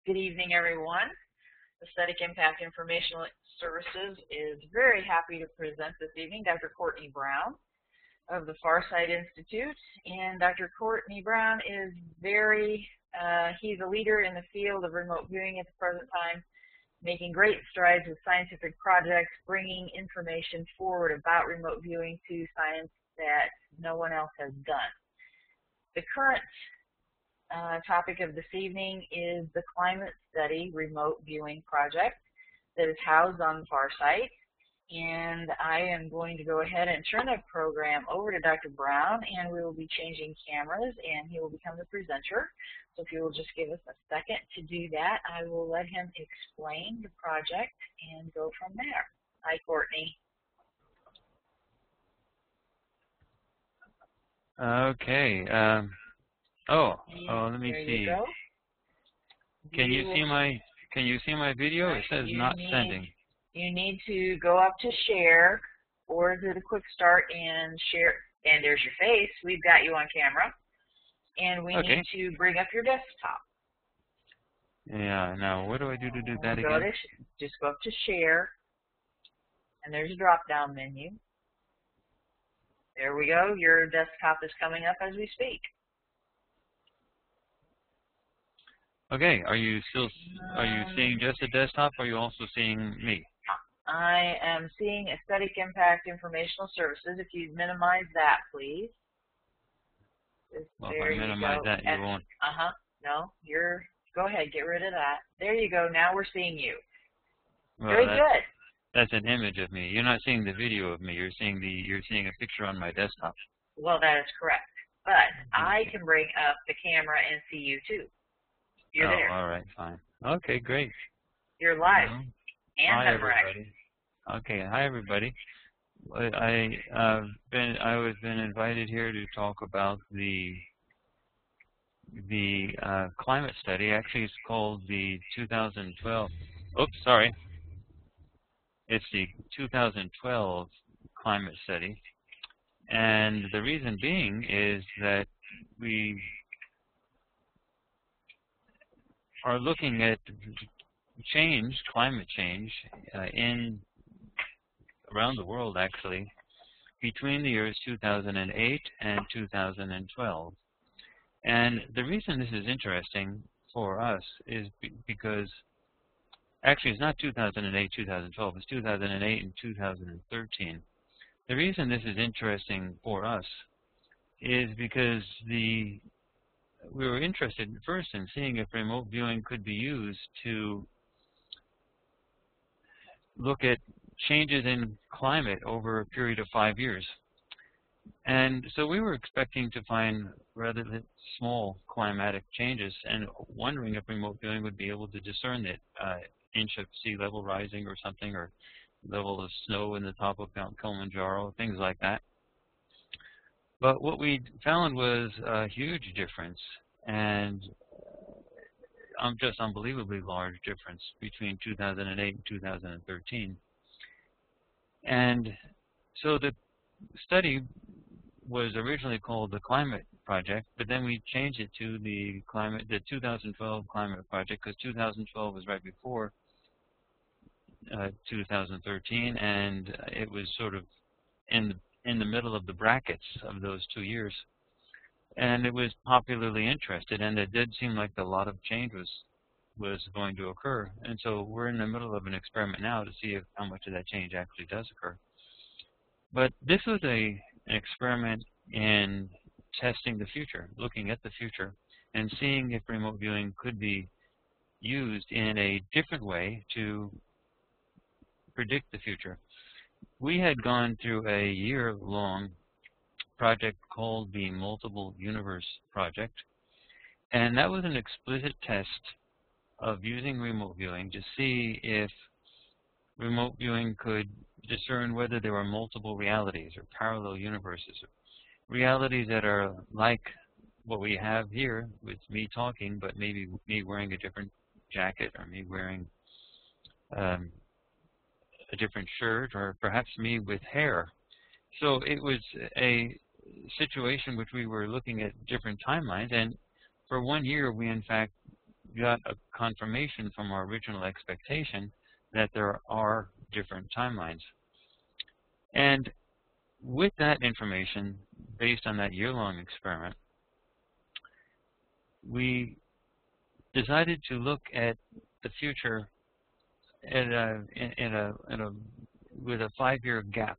Good evening, everyone. Aesthetic Impact Informational Services is very happy to present this evening Dr. Courtney Brown of the Farsight Institute. And Dr. Courtney Brown is he's a leader in the field of remote viewing at the present time, making great strides with scientific projects, bringing information forward about remote viewing to science that no one else has done. The current topic of this evening is the Climate Study Remote Viewing Project that is housed on Farsight. And I am going to go ahead and turn the program over to Dr. Brown, and we will be changing cameras, and he will become the presenter. So if you will just give us a second to do that, I will let him explain the project and go from there. Hi, Courtney. Okay. Let me see. Can you see my video? It says not sending. You need to go up to share or do the quick start and share. And there's your face. We've got you on camera. And we need to bring up your desktop. Yeah. Now, what do I do to do that again? Just go up to share. And there's a drop-down menu. There we go. Your desktop is coming up as we speak. Okay. Are you seeing just the desktop, or are you also seeing me? I am seeing Aesthetic Impact Informational Services. If you minimize that, please. Well, if I minimize that, you won't. No, go ahead, get rid of that. There you go. Now we're seeing you. Well, very good. That's an image of me. You're not seeing the video of me. You're seeing a picture on my desktop. Well, that is correct. But I can bring up the camera and see you too. You're there. All right, fine. Okay, great. You're live. Hi, everybody. Okay, hi, everybody. I was been invited here to talk about the climate study. Actually, it's called the 2012. Oops, sorry. It's the 2012 climate study, and the reason being is that we are looking at climate change, around the world, actually, between the years 2008 and 2012. And the reason this is interesting for us is because, actually, it's not 2008, 2012, it's 2008 and 2013. The reason this is interesting for us is because we were interested first in seeing if remote viewing could be used to look at changes in climate over a period of 5 years. And so we were expecting to find rather small climatic changes and wondering if remote viewing would be able to discern that inch of sea level rising or something, or level of snow in the top of Mount Kilimanjaro, things like that. But what we found was a huge difference, and just unbelievably large difference between 2008 and 2013. And so the study was originally called the Climate Project, but then we changed it to the 2012 Climate Project, because 2012 was right before 2013, and it was sort of in the middle of the brackets of those 2 years. And it was popularly interested, and it did seem like a lot of change was going to occur. And so we're in the middle of an experiment now to see how much of that change actually does occur. But this was an experiment in testing the future, looking at the future, and seeing if remote viewing could be used in a different way to predict the future. We had gone through a year-long project called the Multiple Universe Project, and that was an explicit test of using remote viewing to see if remote viewing could discern whether there were multiple realities or parallel universes, realities that are like what we have here with me talking, but maybe me wearing a different jacket, or me wearing a different shirt, or perhaps me with hair. So it was a situation which we were looking at different timelines, and for 1 year we in fact got a confirmation from our original expectation that there are different timelines. And with that information, based on that year-long experiment, we decided to look at the future with a 5-year gap.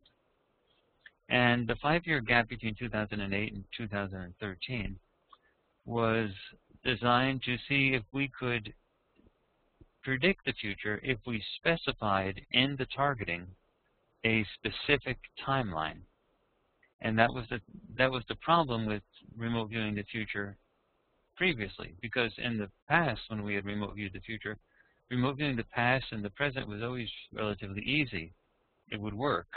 And the 5-year gap between 2008 and 2013 was designed to see if we could predict the future if we specified in the targeting a specific timeline. And that was the problem with remote viewing the future previously, because in the past, when we had remote viewed the future, remote viewing the past and the present was always relatively easy. It would work.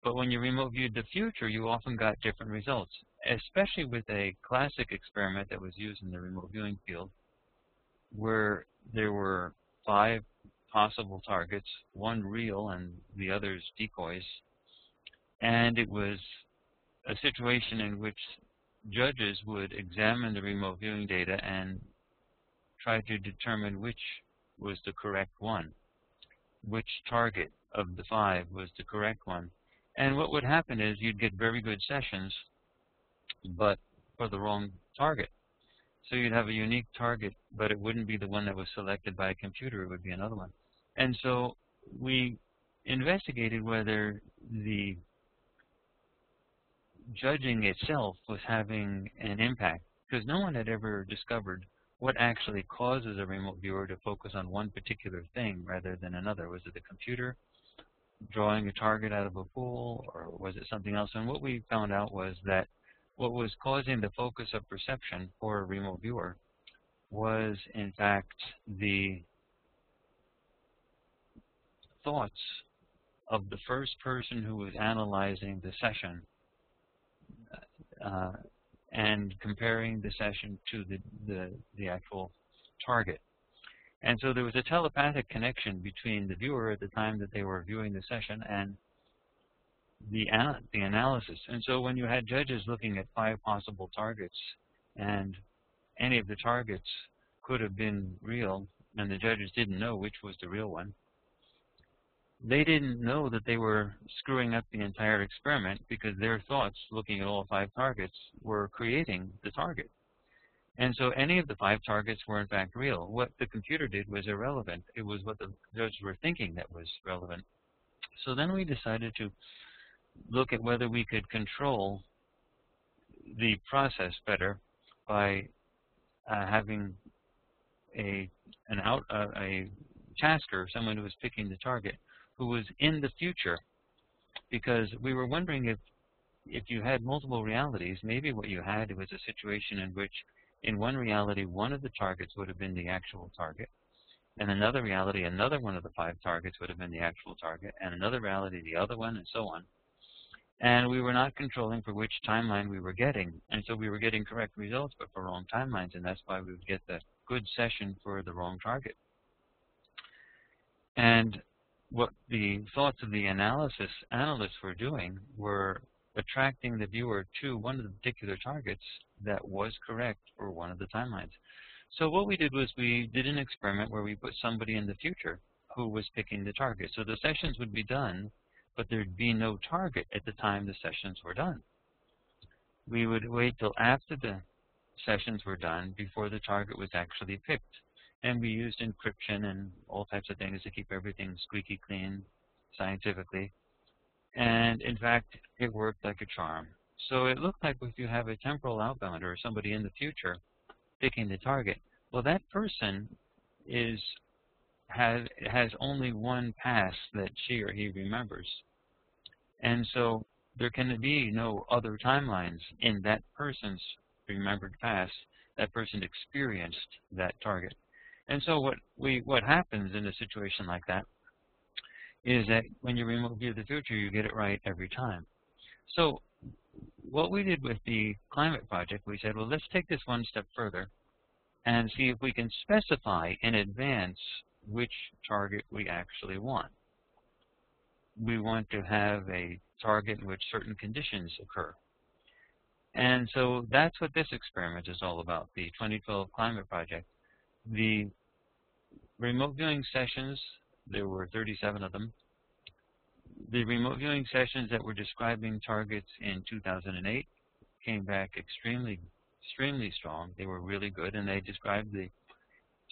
But when you remote viewed the future, you often got different results, especially with a classic experiment that was used in the remote viewing field, where there were 5 possible targets, 1 real and the others decoys. And it was a situation in which judges would examine the remote viewing data and try to determine which was the correct one, which target of the 5 was the correct one. And what would happen is you'd get very good sessions, but for the wrong target. So you'd have a unique target, but it wouldn't be the one that was selected by a computer, it would be another one. And so we investigated whether the judging itself was having an impact, because no one had ever discovered what actually causes a remote viewer to focus on one particular thing rather than another. Was it the computer drawing a target out of a pool, or was it something else? And what we found out was that what was causing the focus of perception for a remote viewer was, in fact, the thoughts of the first person who was analyzing the session and comparing the session to the actual target. And so there was a telepathic connection between the viewer at the time that they were viewing the session and the analysis. And so when you had judges looking at 5 possible targets, and any of the targets could have been real, and the judges didn't know which was the real one, they didn't know that they were screwing up the entire experiment, because their thoughts, looking at all 5 targets, were creating the target. And so any of the 5 targets were in fact real. What the computer did was irrelevant. It was what the judges were thinking that was relevant. So then we decided to look at whether we could control the process better by having a tasker, someone who was picking the target, who was in the future, because we were wondering if you had multiple realities, maybe what you had was a situation in which in one reality, one of the targets would have been the actual target, and another reality, another one of the 5 targets would have been the actual target, and another reality, the other one, and so on. And we were not controlling for which timeline we were getting, and so we were getting correct results, but for wrong timelines, and that's why we would get the good session for the wrong target. And what the thoughts of the analysts were doing were attracting the viewer to one of the particular targets that was correct for one of the timelines. So what we did was we did an experiment where we put somebody in the future who was picking the target. So the sessions would be done, but there'd be no target at the time the sessions were done. We would wait till after the sessions were done before the target was actually picked. And we used encryption and all types of things to keep everything squeaky clean scientifically. And in fact, it worked like a charm. So it looked like if you have a temporal outbounder or somebody in the future picking the target, well, that person has only one past that she or he remembers. And so there can be no other timelines in that person's remembered past. That person experienced that target. And so what happens in a situation like that is that when you remote view the future, you get it right every time. So what we did with the climate project, we said, well, let's take this one step further and see if we can specify in advance which target we actually want. We want to have a target in which certain conditions occur. And so that's what this experiment is all about, the 2012 climate project. The remote viewing sessions, there were 37 of them. The remote viewing sessions that were describing targets in 2008 came back extremely strong. They were really good, and they described the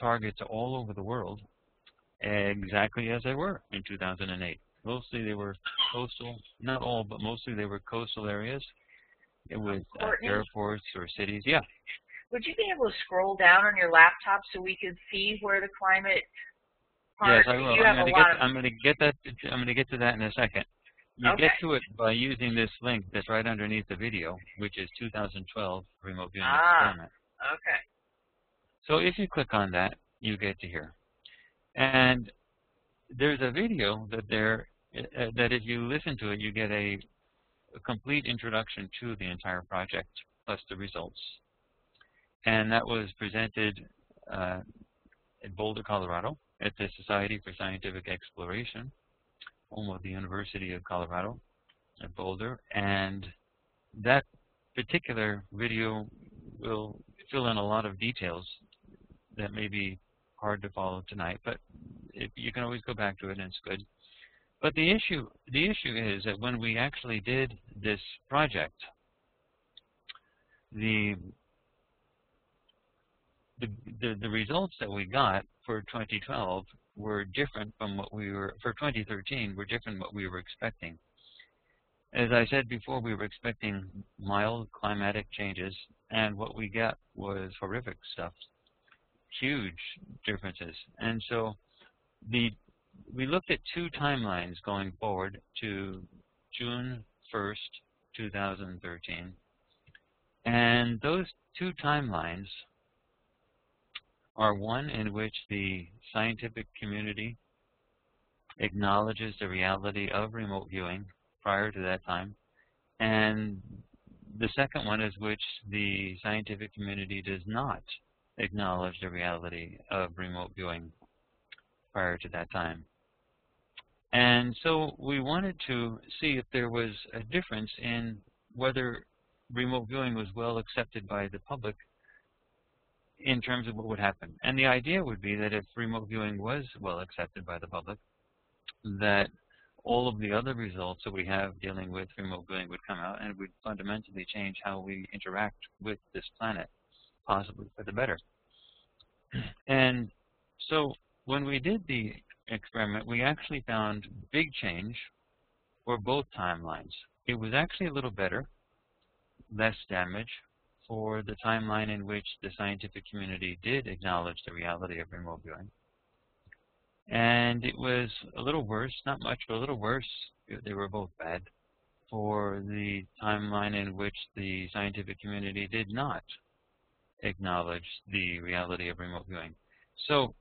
targets all over the world exactly as they were in 2008. Mostly they were coastal, not all, but mostly they were coastal areas with airports or cities. Yeah. Would you be able to scroll down on your laptop so we could see where the climate part? Yes, I will. I'm going to get to that in a second. You get to it by using this link that's right underneath the video, which is 2012 remote viewing experiment. Okay. So if you click on that, you get to here. And there's a video that if you listen to it, you get a complete introduction to the entire project, plus the results. And that was presented in Boulder, Colorado, at the Society for Scientific Exploration, home of the University of Colorado at Boulder. And that particular video will fill in a lot of details that may be hard to follow tonight, but you can always go back to it, and it's good. But the issue is that when we actually did this project, the results that we got for 2012 were different from what we were, for 2013, were different from what we were expecting. As I said before, we were expecting mild climatic changes, and what we got was horrific stuff, huge differences. And so we looked at two timelines going forward to June 1st, 2013. And those two timelines are one in which the scientific community acknowledges the reality of remote viewing prior to that time, and the second one is which the scientific community does not acknowledge the reality of remote viewing prior to that time. And so we wanted to see if there was a difference in whether remote viewing was well accepted by the public in terms of what would happen. And the idea would be that if remote viewing was well accepted by the public, that all of the other results that we have dealing with remote viewing would come out and would fundamentally change how we interact with this planet, possibly for the better. And so when we did the experiment, we actually found big change for both timelines. It was actually a little better, less damage, for the timeline in which the scientific community did acknowledge the reality of remote viewing. And it was a little worse, not much, but a little worse, they were both bad, for the timeline in which the scientific community did not acknowledge the reality of remote viewing. So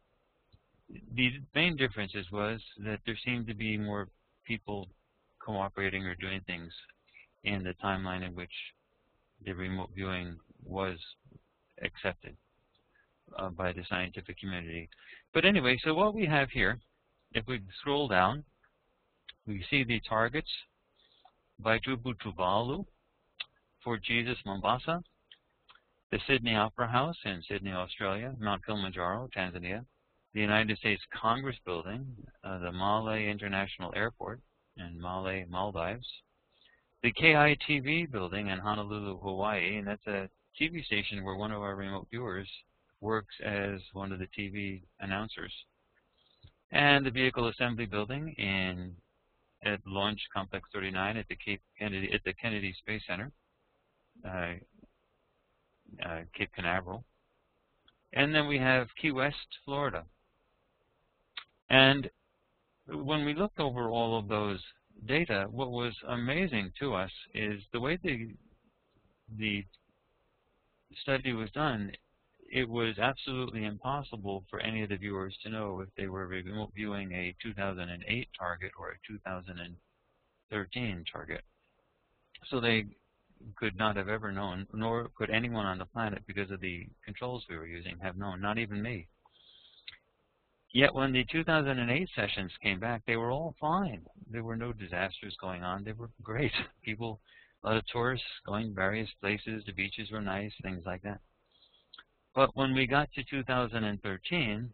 the main differences was that there seemed to be more people cooperating or doing things in the timeline in which the remote viewing was accepted by the scientific community. But anyway, so what we have here, if we scroll down, we see the targets: Vaitupu Tuvalu, Fort Jesus, Mombasa, the Sydney Opera House in Sydney, Australia, Mount Kilimanjaro, Tanzania, the United States Congress Building, the Malé International Airport in Malé, Maldives, the KITV building in Honolulu, Hawaii, and that's a TV station where one of our remote viewers works as one of the TV announcers, and the Vehicle Assembly Building at Launch Complex 39 at the Kennedy Space Center, Cape Canaveral, and then we have Key West, Florida. And when we looked over all of those data, what was amazing to us is the way the study was done. It was absolutely impossible for any of the viewers to know if they were remote viewing a 2008 target or a 2013 target. So they could not have ever known, nor could anyone on the planet, because of the controls we were using, have known, not even me. Yet when the 2008 sessions came back, they were all fine. There were no disasters going on. They were great. People, a lot of tourists going various places. The beaches were nice, things like that. But when we got to 2013,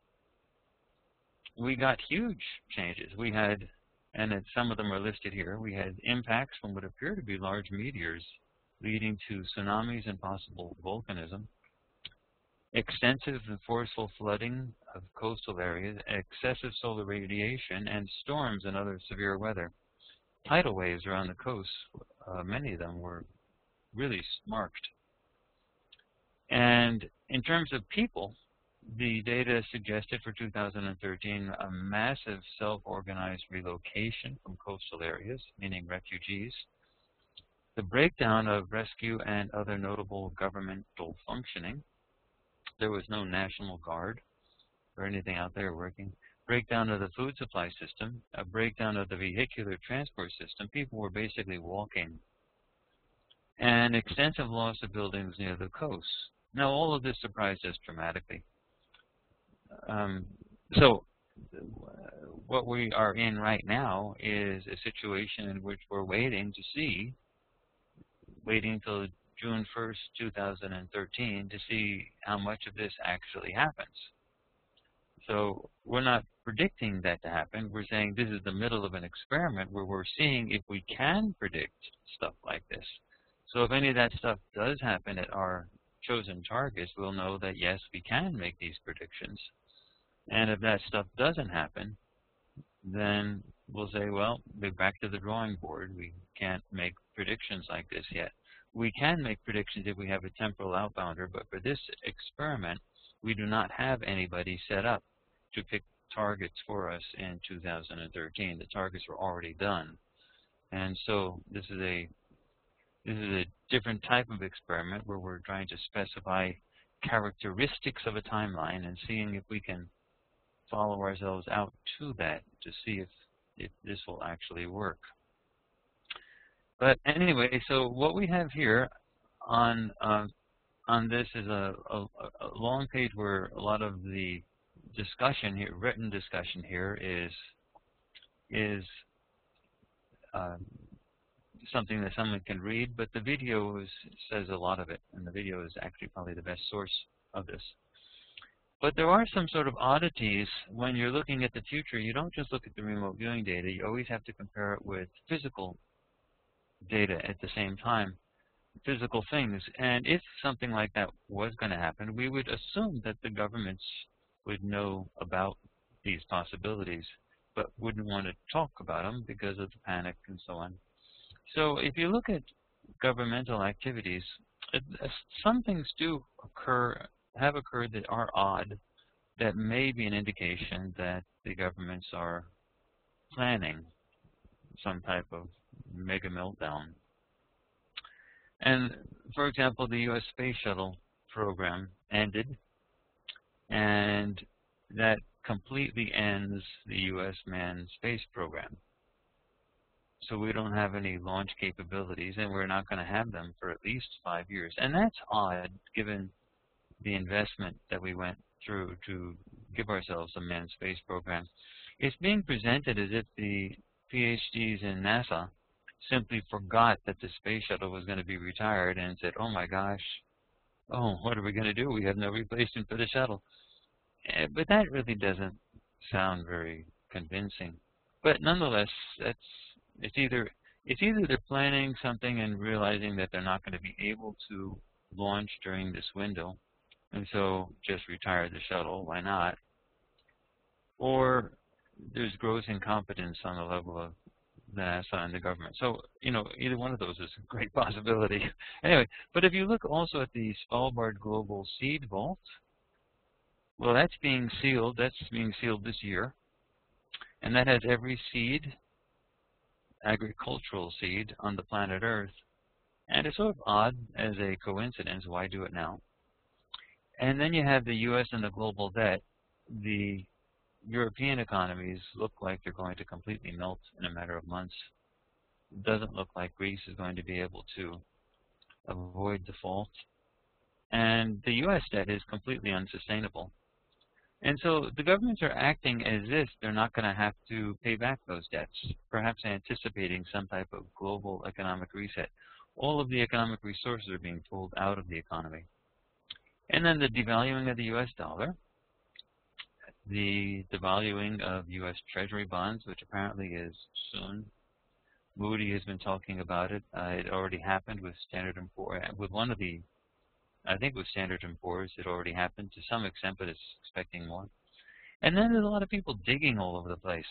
we got huge changes. We had, and some of them are listed here, we had impacts from what appear to be large meteors leading to tsunamis and possible volcanism, extensive and forceful flooding of coastal areas, excessive solar radiation, and storms and other severe weather. Tidal waves around the coast, many of them were really marked. And in terms of people, the data suggested for 2013 a massive self-organized relocation from coastal areas, meaning refugees, the breakdown of rescue and other notable governmental functioning. There was no National Guard or anything out there working. Breakdown of the food supply system, a breakdown of the vehicular transport system. People were basically walking. And extensive loss of buildings near the coast. Now, all of this surprised us dramatically. So what we are in right now is a situation in which we're waiting until June 1st, 2013 to see how much of this actually happens. So we're not predicting that to happen. We're saying this is the middle of an experiment where we're seeing if we can predict stuff like this. So if any of that stuff does happen at our chosen targets, we'll know that yes, we can make these predictions. And if that stuff doesn't happen, then we'll say, well, we're back to the drawing board. We can't make predictions like this yet. We can make predictions if we have a temporal outbounder, but for this experiment, we do not have anybody set up to pick targets for us in 2013. The targets were already done. And so this is a different type of experiment where we're trying to specify characteristics of a timeline and seeing if we can follow ourselves out to that to see if this will actually work. But anyway, so what we have here on this is a long page where a lot of the discussion here, written discussion here, is something that someone can read, but the video says a lot of it, and the video is actually probably the best source of this. But there are some sort of oddities when you're looking at the future. You don't just look at the remote viewing data. You always have to compare it with physical data at the same time, physical things. And if something like that was going to happen, we would assume that the governments would know about these possibilities, but wouldn't want to talk about them because of the panic and so on. So if you look at governmental activities, some things have occurred that are odd, that may be an indication that the governments are planning some type of mega meltdown. And for example, the U.S. Space Shuttle program ended, and that completely ends the U.S. manned space program. So we don't have any launch capabilities, and we're not going to have them for at least 5 years. And that's odd, given the investment that we went through to give ourselves a manned space program. It's being presented as if the Ph.D.s in NASA simply forgot that the space shuttle was going to be retired and said, oh my gosh, oh, what are we going to do? We have no replacement for the shuttle. But that really doesn't sound very convincing. But nonetheless, it's either they're planning something and realizing that they're not going to be able to launch during this window, and so just retire the shuttle. Why not? Or there's gross incompetence on the level of the NASA and the government. So, you know, either one of those is a great possibility. Anyway, but if you look also at the Svalbard Global Seed Vault, well, that's being sealed. That's being sealed this year. And that has every seed, agricultural seed, on the planet Earth. And it's sort of odd as a coincidence. Why do it now? And then you have the U.S. and the global debt. The European economies look like they're going to completely melt in a matter of months. It doesn't look like Greece is going to be able to avoid default. And the U.S. debt is completely unsustainable. And so the governments are acting as if they're not going to have to pay back those debts, perhaps anticipating some type of global economic reset. All of the economic resources are being pulled out of the economy. And then the devaluing of the U.S. dollar, the devaluing of U.S. Treasury bonds, which apparently is soon. Moody has been talking about it. It already happened with Standard & Poor's. With one of the, I think with Standard & Poor's, it already happened to some extent, but it's expecting more. And then there's a lot of people digging all over the place.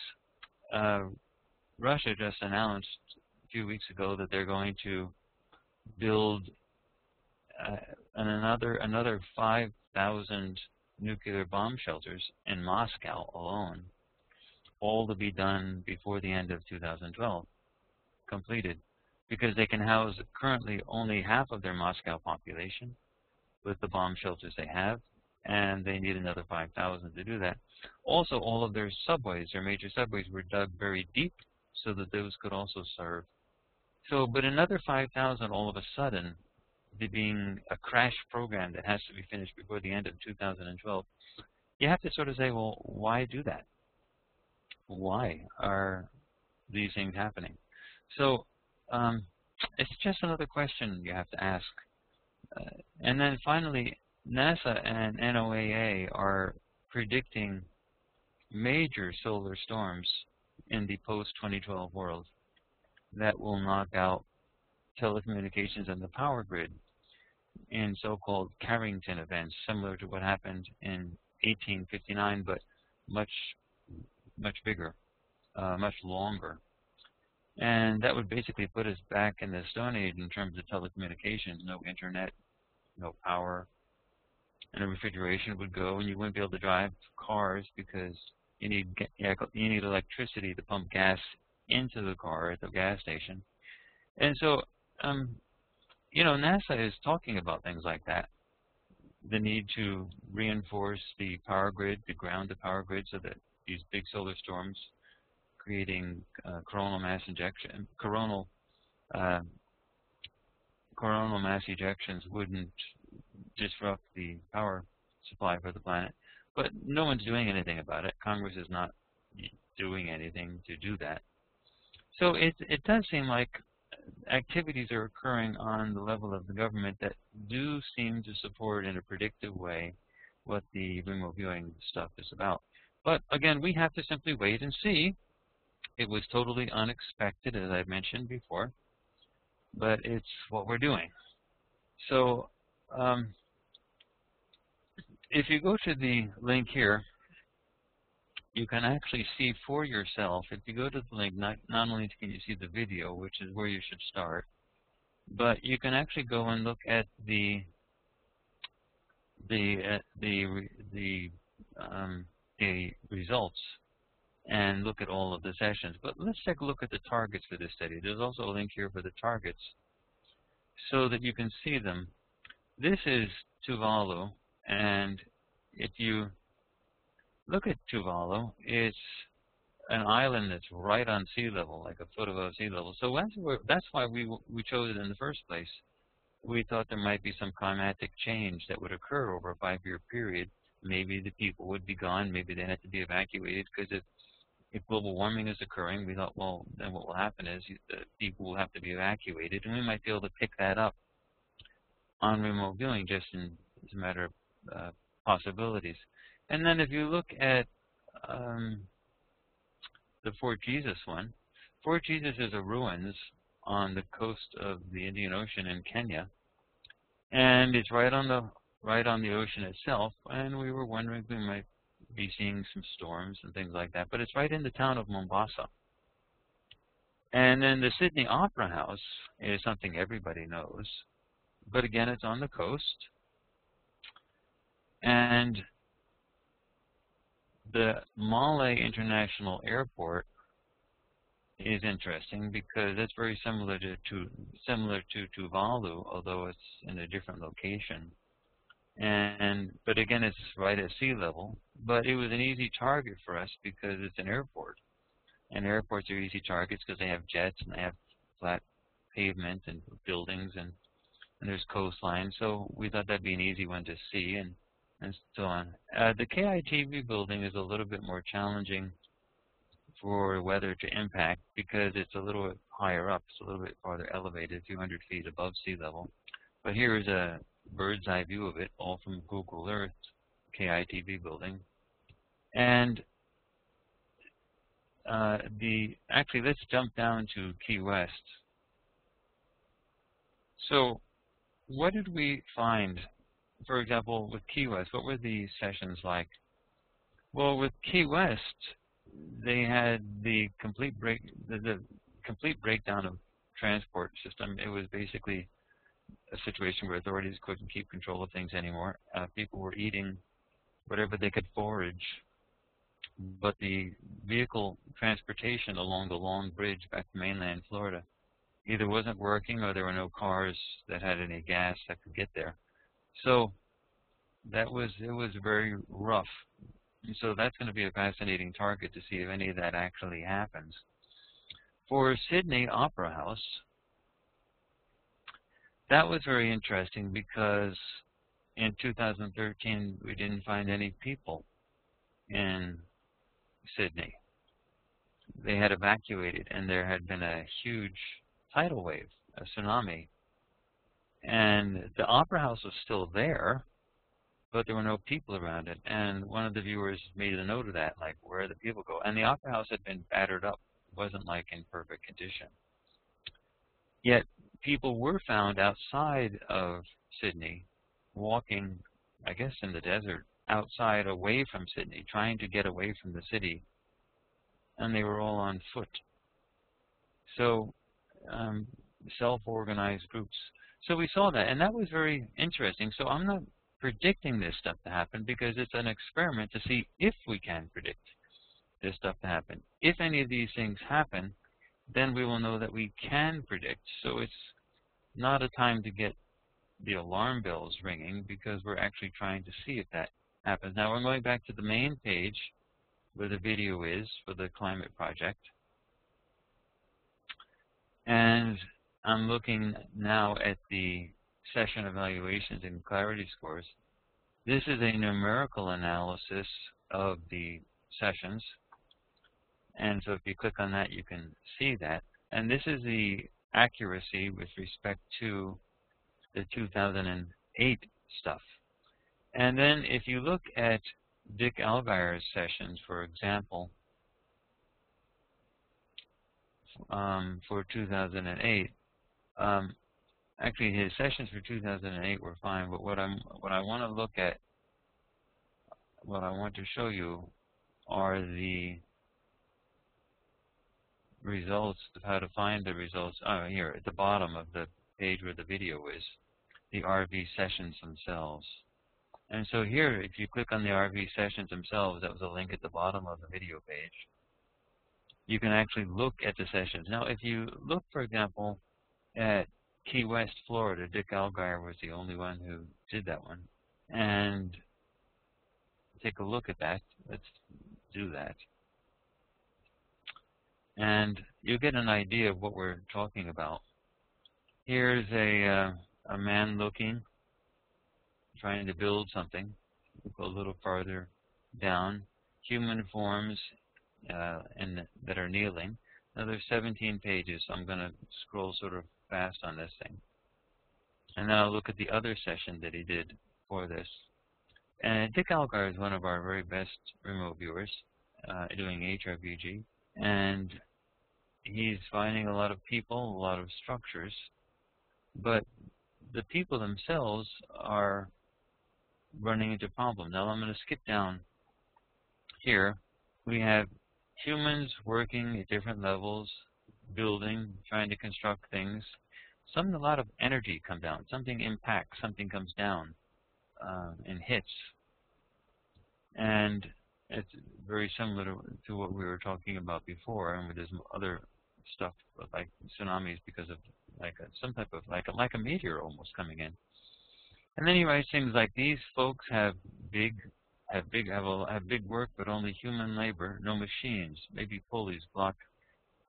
Russia just announced a few weeks ago that they're going to build another 5,000 nuclear bomb shelters in Moscow alone, all to be done before the end of 2012, completed, because they can house currently only half of their Moscow population with the bomb shelters they have, and they need another 5,000 to do that. Also, all of their subways, their major subways, were dug very deep so that those could also serve. So, but another 5,000 all of a sudden, being a crash program that has to be finished before the end of 2012, you have to sort of say, well, why do that? Why are these things happening? So it's just another question you have to ask. And then finally, NASA and NOAA are predicting major solar storms in the post-2012 world that will knock out telecommunications and the power grid in so-called Carrington events, similar to what happened in 1859, but much bigger, much longer. And that would basically put us back in the Stone Age in terms of telecommunications. No internet, no power, and the refrigeration would go, and you wouldn't be able to drive cars because you need electricity to pump gas into the car at the gas station. And so, you know, NASA is talking about things like that. The need to reinforce the power grid, to ground the power grid so that these big solar storms creating coronal mass ejections wouldn't disrupt the power supply for the planet. But no one's doing anything about it. Congress is not doing anything to do that. So it does seem like activities are occurring on the level of the government that do seem to support in a predictive way what the remote viewing stuff is about. But again, we have to simply wait and see. It was totally unexpected, as I mentioned before, but it's what we're doing. So if you go to the link here, you can actually see for yourself. If you go to the link, not only can you see the video, which is where you should start, but you can actually go and look at the results and look at all of the sessions. But let's take a look at the targets for this study. There's also a link here for the targets so that you can see them. This is Tuvalu, and if you look at Tuvalu, it's an island that's right on sea level, like a foot above sea level. So that's why we chose it in the first place. We thought there might be some climatic change that would occur over a 5-year period. Maybe the people would be gone. Maybe they had to be evacuated, because if global warming is occurring, we thought, well, then what will happen is the people will have to be evacuated, and we might be able to pick that up on remote viewing just as a matter of possibilities. And then if you look at the Fort Jesus one, Fort Jesus is a ruins on the coast of the Indian Ocean in Kenya, and it's right on the ocean itself. And we were wondering if we might be seeing some storms and things like that, but it's right in the town of Mombasa. And then the Sydney Opera House is something everybody knows, but again, it's on the coast. And the Malé International Airport is interesting because it's very similar to Tuvalu, although it's in a different location. But again, it's right at sea level. But it was an easy target for us because it's an airport, and airports are easy targets because they have jets and they have flat pavement and buildings and there's coastline. So we thought that'd be an easy one to see and so on. The KITV building is a little bit more challenging for weather to impact because it's a little bit higher up. It's a little bit farther elevated, a few hundred feet above sea level. But here is bird's eye view of it, all from Google Earth, KITV building. And actually, let's jump down to Key West. So what did we find, for example, with Key West? What were the sessions like? Well, with Key West, they had the complete breakdown of transport system. It was basically a situation where authorities couldn't keep control of things anymore. People were eating whatever they could forage, but the vehicle transportation along the long bridge back to mainland Florida either wasn't working or there were no cars that had any gas that could get there. So it was very rough. And so that's going to be a fascinating target to see if any of that actually happens. For Sydney Opera House, that was very interesting because in 2013 we didn't find any people in Sydney. They had evacuated and there had been a huge tidal wave, a tsunami. And the Opera House was still there, but there were no people around it. And one of the viewers made a note of that, like, where the people go? And the Opera House had been battered up. It wasn't like in perfect condition. Yet people were found outside of Sydney, walking, I guess, in the desert, outside, away from Sydney, trying to get away from the city. And they were all on foot. So self-organized groups. So we saw that, and that was very interesting. So I'm not predicting this stuff to happen because it's an experiment to see if we can predict this stuff to happen. If any of these things happen, then we will know that we can predict. So it's not a time to get the alarm bells ringing because we're actually trying to see if that happens. Now we're going back to the main page where the video is for the climate project. And I'm looking now at the session evaluations and clarity scores. This is a numerical analysis of the sessions. And so if you click on that, you can see that. And this is the accuracy with respect to the 2008 stuff. And then if you look at Dick Algire's sessions, for example, for 2008, actually his sessions for 2008 were fine, but what I want to look at, what I want to show you are the results of how to find the results. Oh, here at the bottom of the page where the video is, the RV sessions themselves. And so here, if you click on the RV sessions themselves, that was a link at the bottom of the video page, you can actually look at the sessions. Now, if you look, for example, at Key West, Florida, Dick Algire was the only one who did that one. And take a look at that. Let's do that. And you'll get an idea of what we're talking about. Here's a man looking, trying to build something. We'll go a little farther down. Human forms that are kneeling. Now there's 17 pages, so I'm going to scroll sort of fast on this thing. And then I'll look at the other session that he did for this. And Dick Algire is one of our very best remote viewers doing HRVG. And he's finding a lot of people, a lot of structures. But the people themselves are running into problems. Now I'm going to skip down here. We have humans working at different levels, building, trying to construct things. A lot of energy comes down. Something impacts, something comes down and hits. And it's very similar to what we were talking about before, and there's other stuff like tsunamis because of like some type of like a meteor almost coming in. And then he writes things like, these folks have big work, but only human labor, no machines, maybe pulleys, block,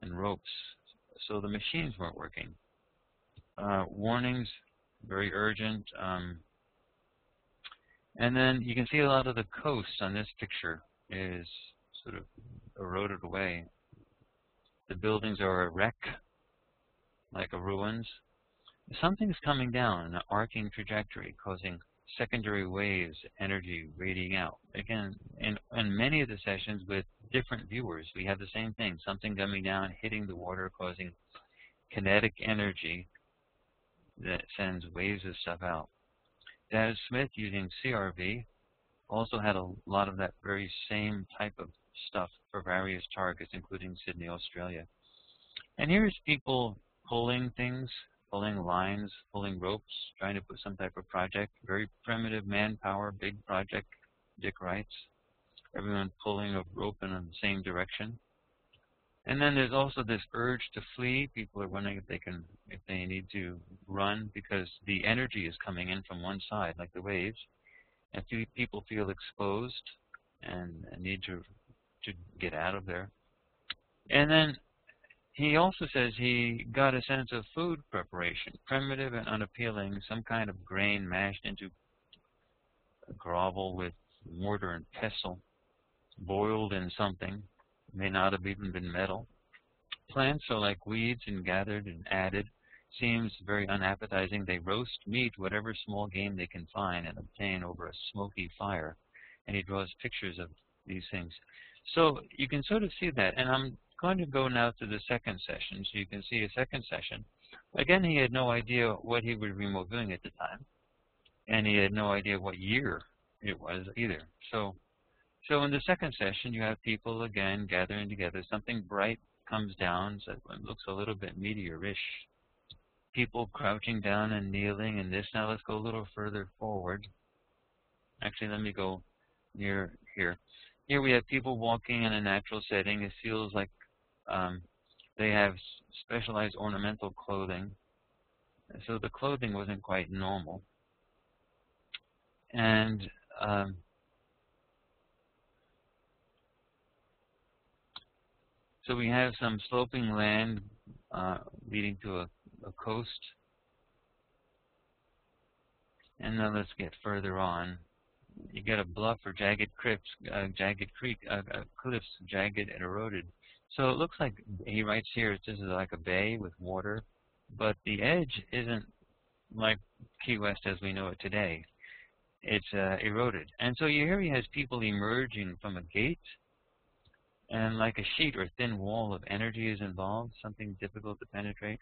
and ropes. So the machines weren't working. Warnings, very urgent. And then you can see a lot of the coast on this picture is sort of eroded away. The buildings are a wreck, like a ruins. something's coming down, an arcing trajectory, causing secondary waves, energy radiating out. Again, in many of the sessions with different viewers, we have the same thing, something coming down, hitting the water, causing kinetic energy that sends waves of stuff out. Dennis Smith, using CRV, also had a lot of that very same type of stuff for various targets, including Sydney, Australia. And here's people pulling things, pulling lines, pulling ropes, trying to put some type of project. Very primitive manpower, big project, Dick writes. Everyone pulling a rope in the same direction. And then there's also this urge to flee. People are wondering if they need to run because the energy is coming in from one side, like the waves. And people feel exposed and need to get out of there. And then he also says he got a sense of food preparation, primitive and unappealing, some kind of grain mashed into a grovel with mortar and pestle, boiled in something, may not have even been metal. Plants are like weeds and gathered and added, seems very unappetizing. They roast meat, whatever small game they can find, and obtain over a smoky fire. And he draws pictures of these things. So you can sort of see that, and I'm going to go now to the second session, so you can see a second session. Again, he had no idea what he was remote viewing at the time, and he had no idea what year it was either. So in the second session, you have people again gathering together. Something bright comes down, so it looks a little bit meteor-ish. People crouching down and kneeling, and this. Now let's go a little further forward. Actually, let me go near here. Here we have people walking in a natural setting. It feels like they have specialized ornamental clothing. So the clothing wasn't quite normal. And so we have some sloping land leading to a coast. And then let's get further on. You get a bluff or jagged cliffs, jagged and eroded. So it looks like, he writes here, this is like a bay with water, but the edge isn't like Key West as we know it today. It's eroded. And so here he has people emerging from a gate, and like a sheet or thin wall of energy is involved, something difficult to penetrate.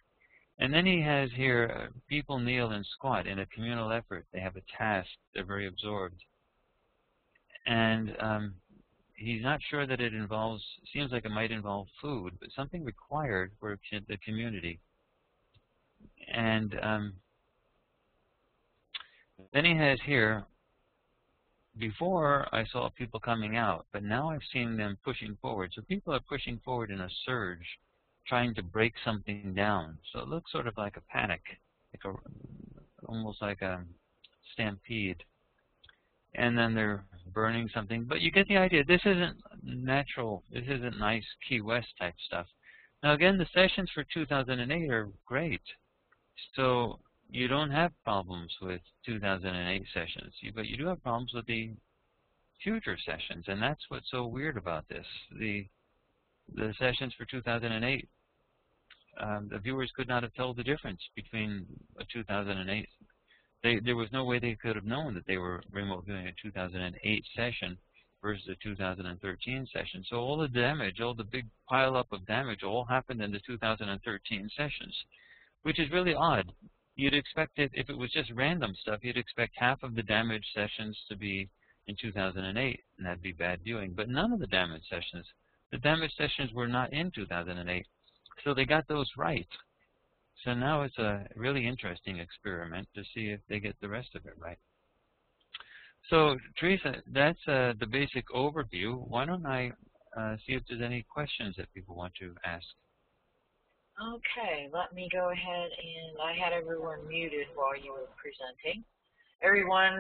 And then he has here people kneel and squat in a communal effort. They have a task. They're very absorbed. And he's not sure that it involves, seems like it might involve food, but something required for the community. And then he has here, before I saw people coming out, but now I've seen them pushing forward. So people are pushing forward in a surge, trying to break something down. So it looks sort of like a panic, like almost like a stampede. And then they're burning something. But you get the idea. This isn't natural. This isn't nice Key West type stuff. Now again, the sessions for 2008 are great. So you don't have problems with 2008 sessions, but you do have problems with the future sessions, and that's what's so weird about this. The sessions for 2008, the viewers could not have told the difference between a 2008. There was no way they could have known that they were remote viewing a 2008 session versus a 2013 session. So all the damage, all the big pile up of damage, all happened in the 2013 sessions, which is really odd. You'd expect it, if it was just random stuff, you'd expect half of the damaged sessions to be in 2008, and that'd be bad viewing. But none of the damaged sessions were not in 2008. So they got those right. So now it's a really interesting experiment to see if they get the rest of it right. So Teresa, that's the basic overview. Why don't I see if there's any questions that people want to ask? Okay, let me go ahead, and I had everyone muted while you were presenting. Everyone,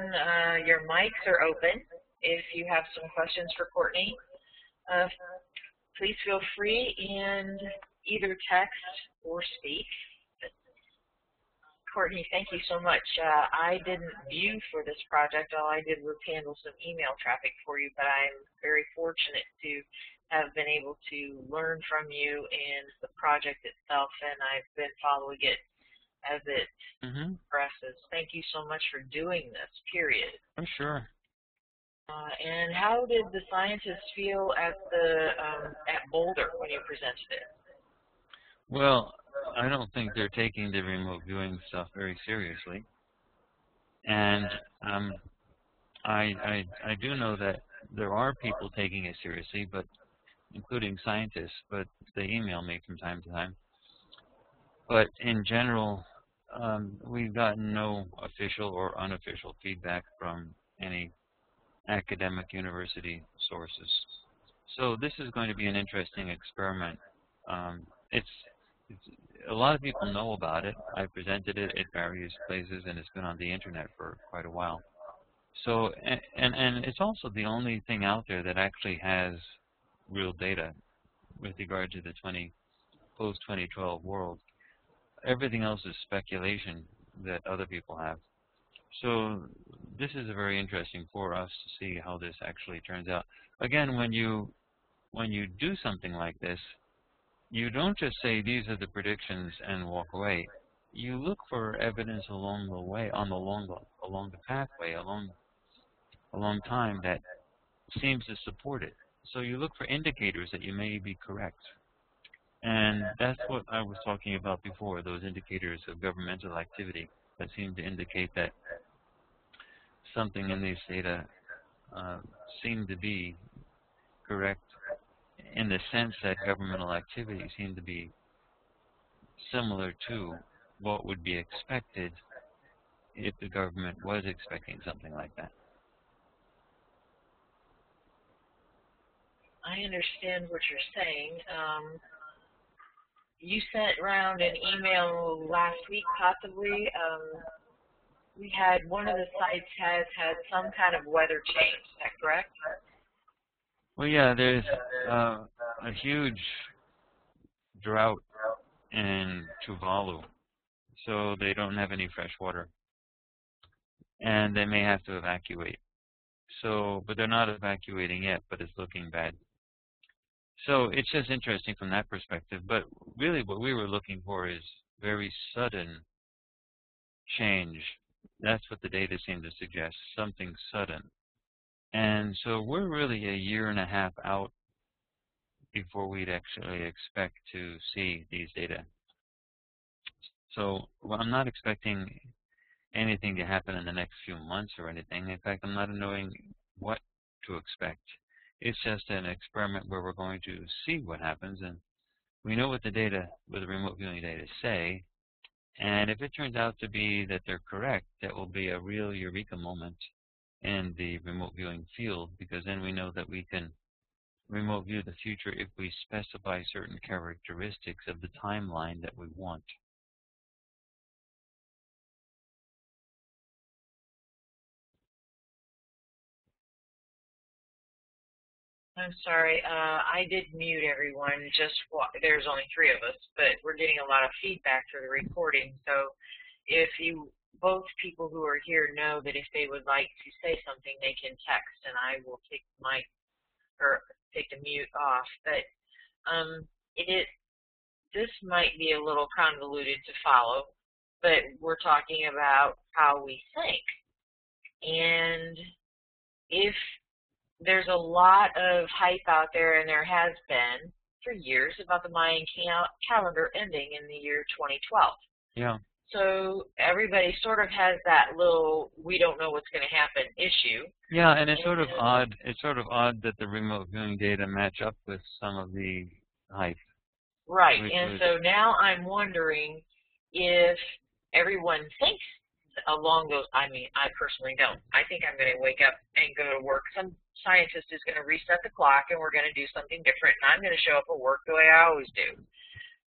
your mics are open. If you have some questions for Courtney, please feel free and either text or speak. Courtney, thank you so much. I didn't view for this project. All I did was handle some email traffic for you, but I'm very fortunate to have been able to learn from you and the project itself, and I've been following it as it progresses. Thank you so much for doing this, period. I'm sure. And how did the scientists feel at Boulder when you presented it? Well, I don't think they're taking the remote viewing stuff very seriously. And I do know that there are people taking it seriously, but including scientists, but they email me from time to time. But in general, we've gotten no official or unofficial feedback from any academic university sources. So this is going to be an interesting experiment. It's a lot of people know about it. I presented it at various places, and it's been on the internet for quite a while. So, and it's also the only thing out there that actually has real data with regard to the post-2012 world. Everything else is speculation that other people have. So this is very interesting for us to see how this actually turns out. Again, when you do something like this, you don't just say these are the predictions and walk away. You look for evidence along the way, along the pathway, along time that seems to support it. So you look for indicators that you may be correct. And that's what I was talking about before, those indicators of governmental activity that seem to indicate that something in these data seem to be correct in the sense that governmental activity seem to be similar to what would be expected if the government was expecting something like that. I understand what you're saying. You sent around an email last week, possibly. We had one of the sites has had some kind of weather change. Is that correct? Well, yeah, there's a huge drought in Tuvalu, so they don't have any fresh water, and they may have to evacuate. So, but they're not evacuating yet, but it's looking bad. So it's just interesting from that perspective. But really what we were looking for is very sudden change. That's what the data seem to suggest, something sudden. And so we're really a year and a half out before we'd actually expect to see these data. So I'm not expecting anything to happen in the next few months or anything. In fact, I'm not knowing what to expect. It's just an experiment where we're going to see what happens, and we know what the data, what the remote viewing data say, and if it turns out to be that they're correct, that will be a real eureka moment in the remote viewing field, because then we know that we can remote view the future if we specify certain characteristics of the timeline that we want. I'm sorry, I did mute everyone. There's only 3 of us, but we're getting a lot of feedback through the recording. So if both people who are here know that if they would like to say something, they can text, and I will take the mute off. But this might be a little convoluted to follow, but we're talking about how we think, and if there's a lot of hype out there, and there has been for years, about the Mayan calendar ending in the year 2012. Yeah. So everybody sort of has that little "we don't know what's going to happen" issue. Yeah, and it's sort of odd. It's sort of odd that the remote viewing data match up with some of the hype. Right, and so now I'm wondering if everyone thinks along those. I mean, I personally don't. I think I'm going to wake up and go to work. Some scientist is going to reset the clock, and we're going to do something different, and I'm going to show up at work the way I always do.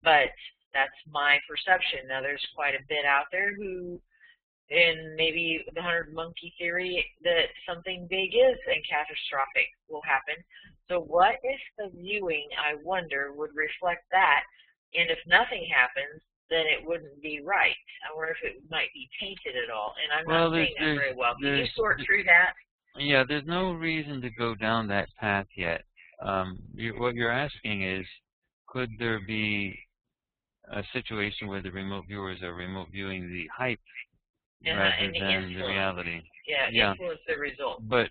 But that's my perception. Now, there's quite a bit out there who, in maybe the 100 monkey theory, that something big is and catastrophic will happen. So what if the viewing, I wonder, would reflect that? And if nothing happens, then it wouldn't be right. I wonder if it might be tainted at all. And I'm not saying that very well. Can you sort through that? Yeah, there's no reason to go down that path yet. What you're asking is, could there be a situation where the remote viewers are remote viewing the hype and rather the than the reality. Yeah, influence the result. But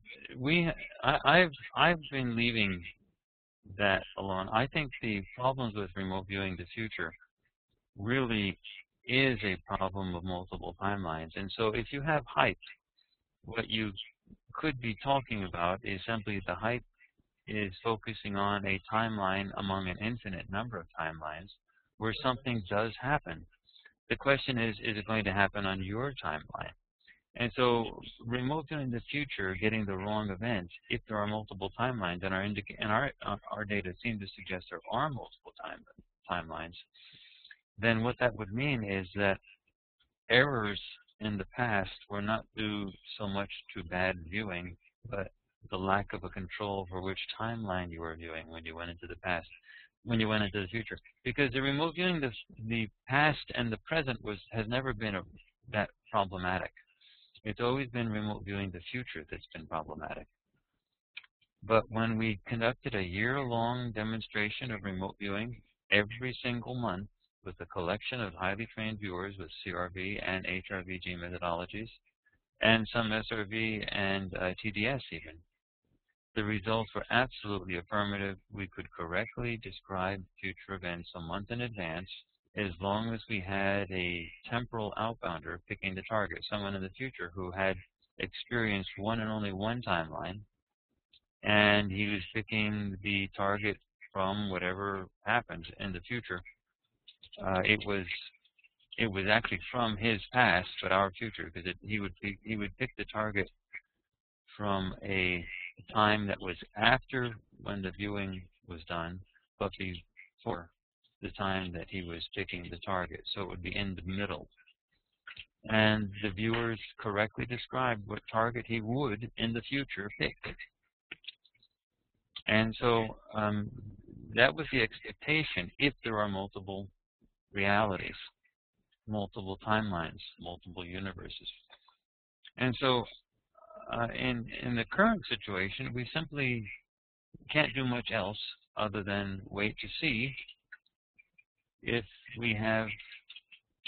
I've been leaving that alone. I think the problems with remote viewing the future really is a problem of multiple timelines. And so if you have hype, what you could be talking about is simply the hype is focusing on a timeline among an infinite number of timelines where something does happen. The question is it going to happen on your timeline? And so remote viewing the future, getting the wrong event, if there are multiple timelines, and our data seem to suggest there are multiple timelines, then what that would mean is that errors in the past were not due so much to bad viewing, but the lack of a control for which timeline you were viewing when you went into the past, when you went into the future. Because the remote viewing the past and the present has never been that problematic. It's always been remote viewing the future that's been problematic. But when we conducted a year-long demonstration of remote viewing every single month with a collection of highly trained viewers with CRV and HRVG methodologies, and some SRV and TDS even, the results were absolutely affirmative. We could correctly describe future events a month in advance as long as we had a temporal outbounder picking the target, someone in the future who had experienced one and only one timeline, and he was picking the target from whatever happens in the future. It was actually from his past, but our future, because he would pick the target from a time that was after when the viewing was done, but before the time that he was picking the target. So it would be in the middle. And the viewers correctly described what target he would, in the future, pick. And so that was the expectation if there are multiple realities, multiple timelines, multiple universes. And so in the current situation, we simply can't do much else other than wait to see if we have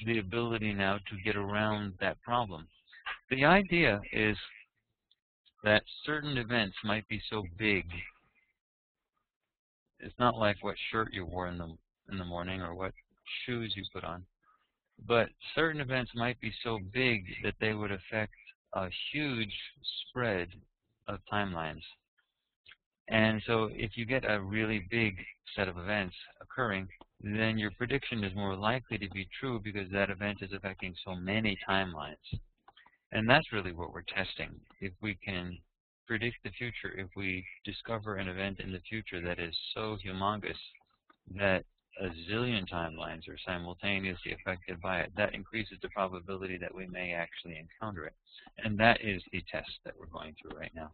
the ability now to get around that problem. The idea is that certain events might be so big. It's not like what shirt you wore in the morning or what shoes you put on, but certain events might be so big that they would affect a huge spread of timelines. And so if you get a really big set of events occurring, then your prediction is more likely to be true because that event is affecting so many timelines. And that's really what we're testing. If we can predict the future, if we discover an event in the future that is so humongous that a zillion timelines are simultaneously affected by it, that increases the probability that we may actually encounter it. And that is the test that we're going through right now.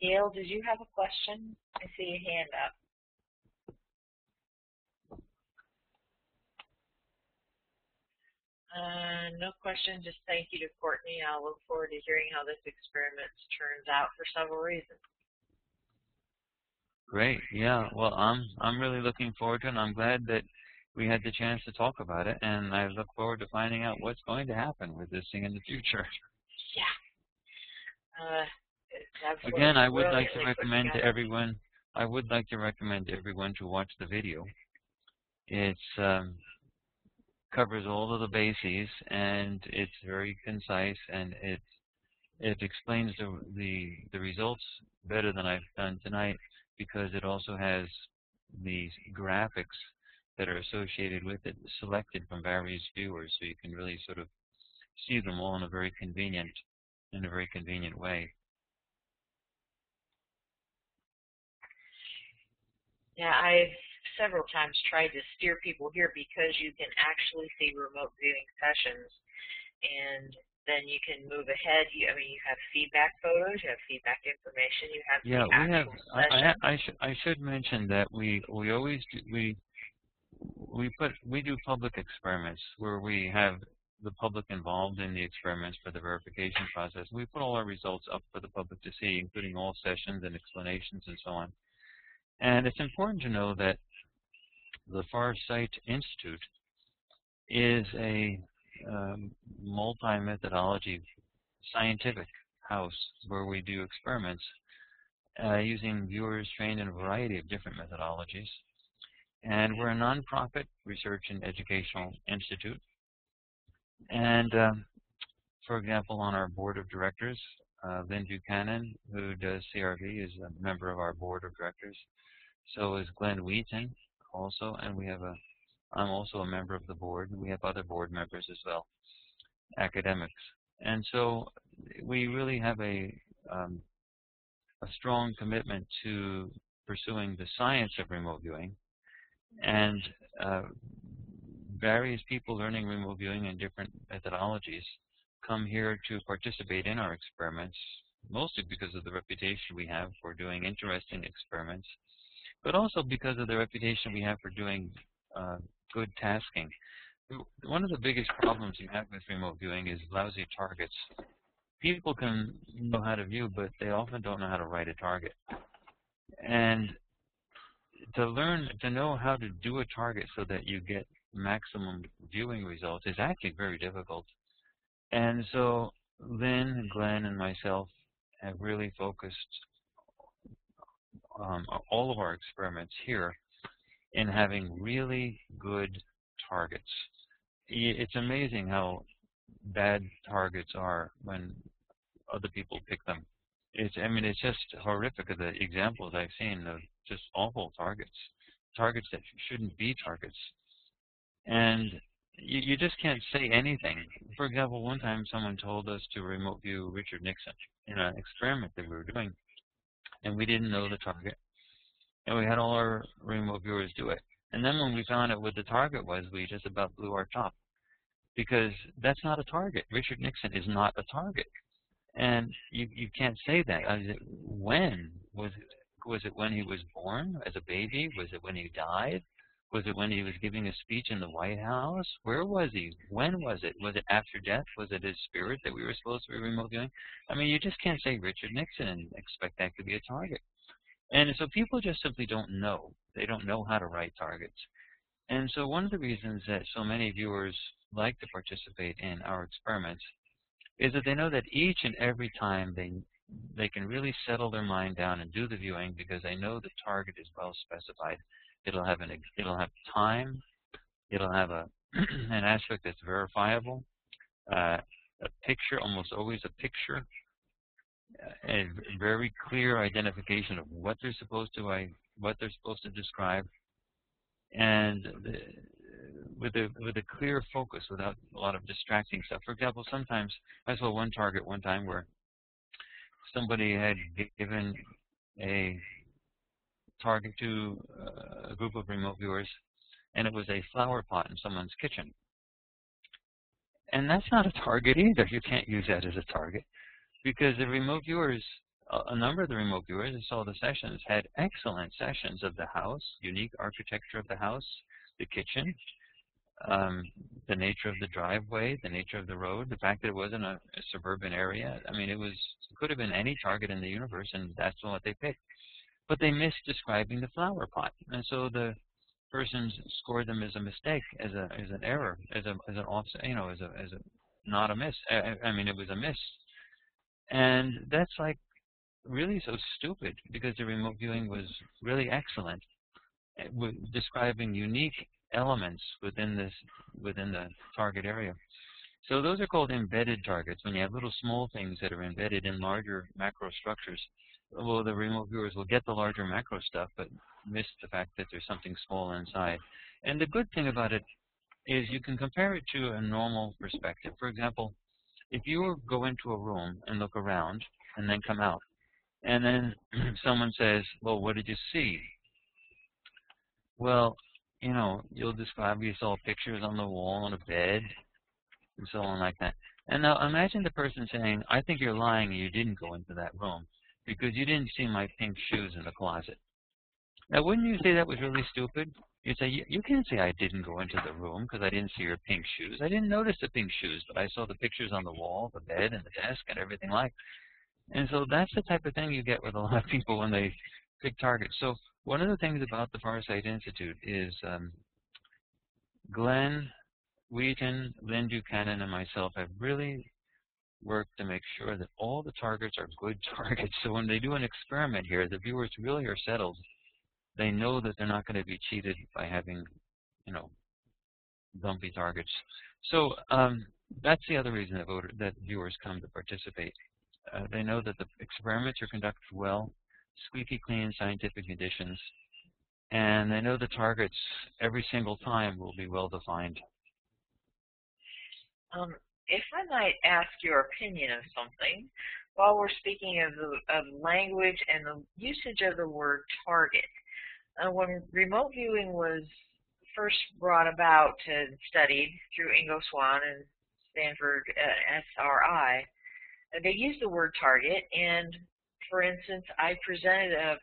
Gail, did you have a question? I see a hand up. No question, just thank you to Courtney. I'll look forward to hearing how this experiment turns out for several reasons. Great, yeah. Well, I'm really looking forward to it, and I'm glad that we had the chance to talk about it, and I look forward to finding out what's going to happen with this thing in the future. Yeah. Again, I would like to recommend to everyone. I would like to recommend to everyone to watch the video. It covers all of the bases, and it's very concise, and it explains the results better than I've done tonight, because it also has these graphics that are associated with it, selected from various viewers, so you can really sort of see them all in a very convenient way. Yeah, I've several times tried to steer people here because you can actually see remote viewing sessions, and then you can move ahead. You have feedback photos, you have feedback information, you have the actual session. I should mention that we always do, we do public experiments where we have the public involved in the experiments for the verification process. We put all our results up for the public to see, including all sessions and explanations and so on. And it's important to know that the Farsight Institute is a multi-methodology scientific house where we do experiments using viewers trained in a variety of different methodologies. And we're a nonprofit research and educational institute. And for example, on our board of directors, Lynn Buchanan, who does CRV, is a member of our board of directors. So is Glenn Wheaton also, and I'm also a member of the board. We have other board members as well, academics. And so we really have a strong commitment to pursuing the science of remote viewing, and various people learning remote viewing in different methodologies come here to participate in our experiments, mostly because of the reputation we have for doing interesting experiments, but also because of the reputation we have for doing good tasking. One of the biggest problems you have with remote viewing is lousy targets. People can know how to view, but they often don't know how to write a target. And to know how to do a target so that you get maximum viewing results is actually very difficult. And so Lynn, Glenn, and myself have really focused all of our experiments here in having really good targets. It's amazing how bad targets are when other people pick them. I mean, it's just horrific of the examples I've seen of just awful targets that shouldn't be targets. And you just can't say anything. For example, one time someone told us to remote view Richard Nixon in an experiment that we were doing, and we didn't know the target. And we had all our remote viewers do it. And then when we found out what the target was, we just about blew our top, because that's not a target. Richard Nixon is not a target. And you can't say that. When? Was it when he was born as a baby? Was it when he died? Was it when he was giving a speech in the White House? Where was he? When was it? Was it after death? Was it his spirit that we were supposed to be remote viewing? I mean, you just can't say Richard Nixon and expect that to be a target. And so people just simply don't know. They don't know how to write targets. And so one of the reasons that so many viewers like to participate in our experiments is that they know that each and every time they can really settle their mind down and do the viewing, because they know the target is well specified. It'll have time. It'll have an aspect that's verifiable. A picture, almost always a picture. A very clear identification of what they're supposed to describe, and with a clear focus without a lot of distracting stuff. For example, sometimes I saw one target one time where somebody had given a target to a group of remote viewers, and it was a flower pot in someone's kitchen. And that's not a target either. You can't use that as a target, because the remote viewers, a number of the remote viewers that saw the sessions had excellent sessions of the house, unique architecture of the house, the kitchen, the nature of the driveway, the nature of the road, the fact that it wasn't a suburban area. I mean, it could have been any target in the universe, and that's what they picked. But they missed describing the flower pot, and so the person scored them as a mistake, as an error, as an offset, as a not a miss. I mean, it was a miss, and that's like really so stupid, because the remote viewing was really excellent, describing unique elements within the target area. So those are called embedded targets, when you have little small things that are embedded in larger macro structures. Well, the remote viewers will get the larger macro stuff, but miss the fact that there's something small inside. And the good thing about it is you can compare it to a normal perspective. For example, if you go into a room and look around and then come out, and then someone says, well, what did you see? Well, you'll describe, you saw pictures on the wall on a bed and so on like that. And now imagine the person saying, I think you're lying and you didn't go into that room because you didn't see my pink shoes in the closet. Now, wouldn't you say that was really stupid? You'd say, you can't say I didn't go into the room because I didn't see your pink shoes. I didn't notice the pink shoes, but I saw the pictures on the wall, the bed, and the desk, and everything like that. And so that's the type of thing you get with a lot of people when they big targets. So one of the things about the Farsight Institute is Glenn, Wheaton, Lynn Buchanan, and myself have really worked to make sure that all the targets are good targets. So when they do an experiment here, the viewers really are settled. They know that they're not going to be cheated by having, you know, bumpy targets. So that's the other reason that viewers come to participate. They know that the experiments are conducted well, squeaky clean scientific conditions, and they know the targets every single time will be well defined. If I might ask your opinion of something, while we're speaking of language and the usage of the word target, when remote viewing was first brought about and studied through Ingo Swann and Stanford SRI, they used the word target, and for instance, I presented a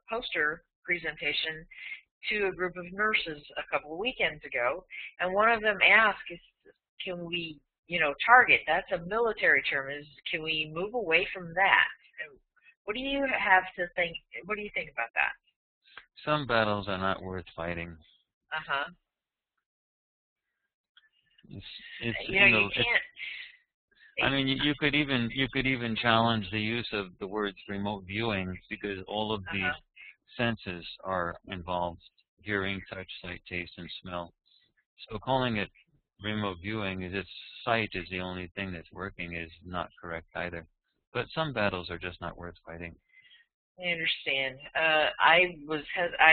poster presentation to a group of nurses a couple of weekends ago, and one of them asked, can we, target, that's a military term, can we move away from that? What do you have to think, what do you think about that? Some battles are not worth fighting. Uh-huh. You can't. I mean, you could even challenge the use of the words remote viewing, because all of the senses are involved: hearing, touch, sight, taste, and smell. So calling it remote viewing as if sight is the only thing that's working is not correct either. But some battles are just not worth fighting. I understand. I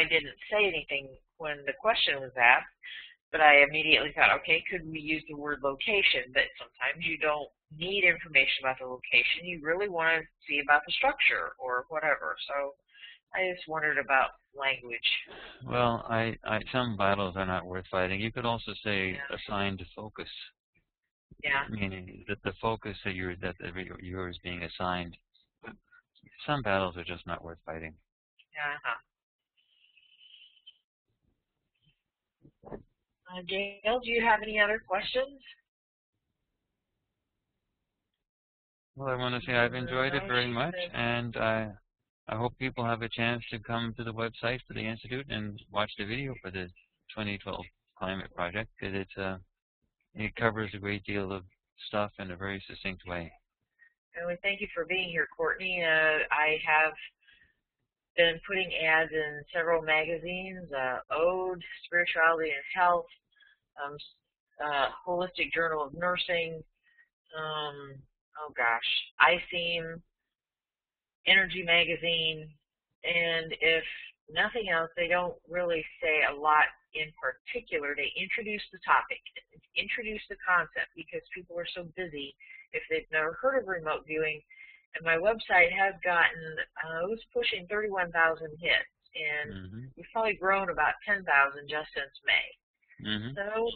didn't say anything when the question was asked, but I immediately thought, okay, could we use the word location? But sometimes you don't need information about the location. You really want to see about the structure or whatever. So I just wondered about language. Well, some battles are not worth fighting. You could also say assigned focus. Yeah. Meaning that the focus that yours being assigned. Some battles are just not worth fighting. Gail, do you have any other questions? Well, I want to say I've enjoyed it very much, and I hope people have a chance to come to the website for the Institute and watch the video for the 2012 Climate Project, because it covers a great deal of stuff in a very succinct way. And we thank you for being here, Courtney. I have been putting ads in several magazines, Ode, Spirituality and Health, Holistic Journal of Nursing, ISEAM, Energy Magazine, and if nothing else, they don't really say a lot in particular. They introduce the topic, introduce the concept, because people are so busy if they've never heard of remote viewing. And my website has gotten, it was pushing 31,000 hits, and we've probably grown about 10,000 just since May. So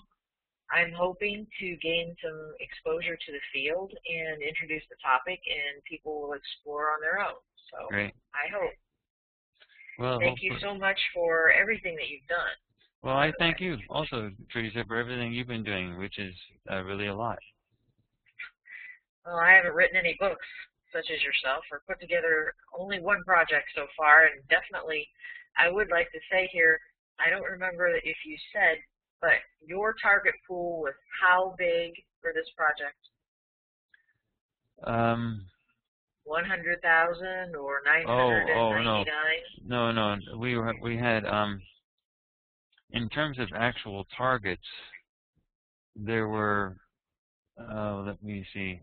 I'm hoping to gain some exposure to the field and introduce the topic, and people will explore on their own. So great. I hope. Well, thank you so much for everything that you've done. Well, I thank you also, Teresa, for everything you've been doing, which is really a lot. Well, I haven't written any books such as yourself, or put together only one project so far, and definitely I would like to say here, I don't remember if you said, but your target pool was how big for this project? 100,000 or 999? No. We had in terms of actual targets, there were let me see.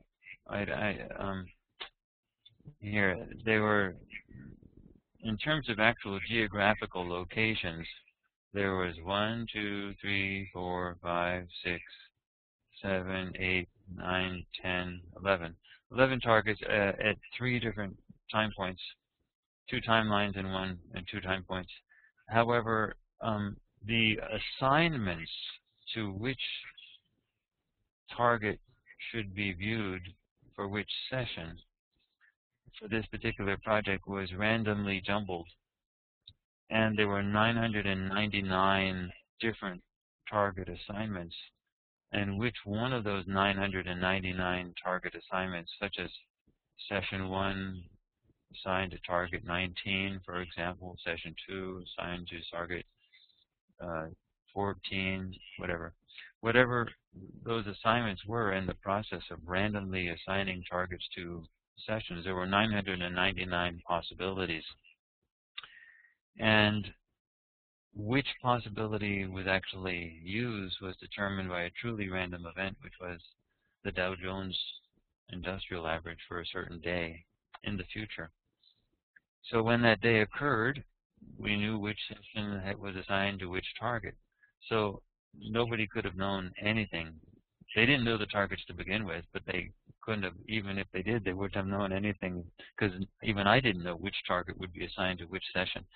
Here they were, in terms of actual geographical locations, there was 1, 2, 3, 4, 5, 6, 7, 8, 9, 10, 11. 11 targets at 3 different time points, 2 timelines and 2 time points. However, the assignments to which target should be viewed for which session for this particular project was randomly jumbled, and there were 999 different target assignments, and which one of those 999 target assignments, such as session 1 assigned to target 19, for example, session 2 assigned to target 14, whatever. Whatever those assignments were in the process of randomly assigning targets to sessions, there were 999 possibilities. And which possibility was actually used was determined by a truly random event, which was the Dow Jones Industrial Average for a certain day in the future. So when that day occurred, we knew which session was assigned to which target. So nobody could have known anything. They didn't know the targets to begin with, but they couldn't have, even if they did, they wouldn't have known anything, because even I didn't know which target would be assigned to which session.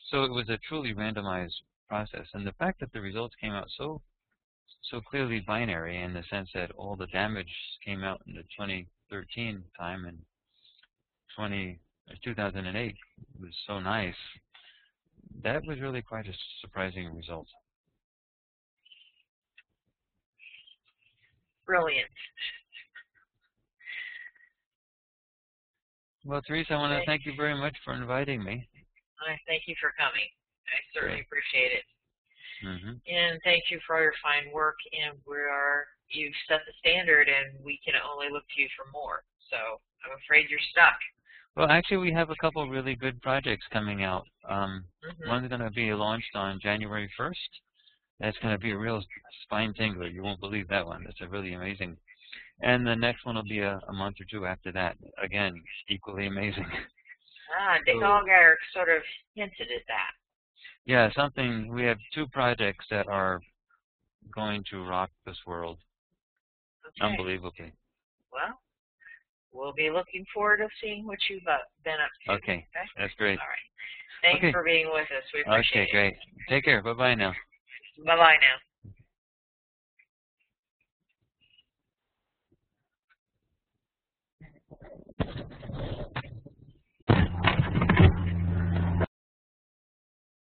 So it was a truly randomized process. And the fact that the results came out so clearly binary, in the sense that all the damage came out in the 2013 time, and 2008 was so nice, that was really quite a surprising result. Brilliant. Well, Teresa, I want to thank you very much for inviting me. I thank you for coming. I certainly appreciate it. Mm-hmm. And thank you for all your fine work. And you've set the standard, and we can only look to you for more. So I'm afraid you're stuck. Well, actually, we have a couple really good projects coming out. One's going to be launched on January 1st. That's going to be a real spine tingler. You won't believe that one. That's a really amazing. And the next one will be a month or two after that. Again, equally amazing. Dick Allgaier sort of hinted at that. Yeah, we have two projects that are going to rock this world. Okay. Unbelievably. Well, we'll be looking forward to seeing what you've been up to. Okay, that's great. All right. Thanks for being with us. We appreciate it. Okay, great. Take care. Bye-bye now. Bye-bye now.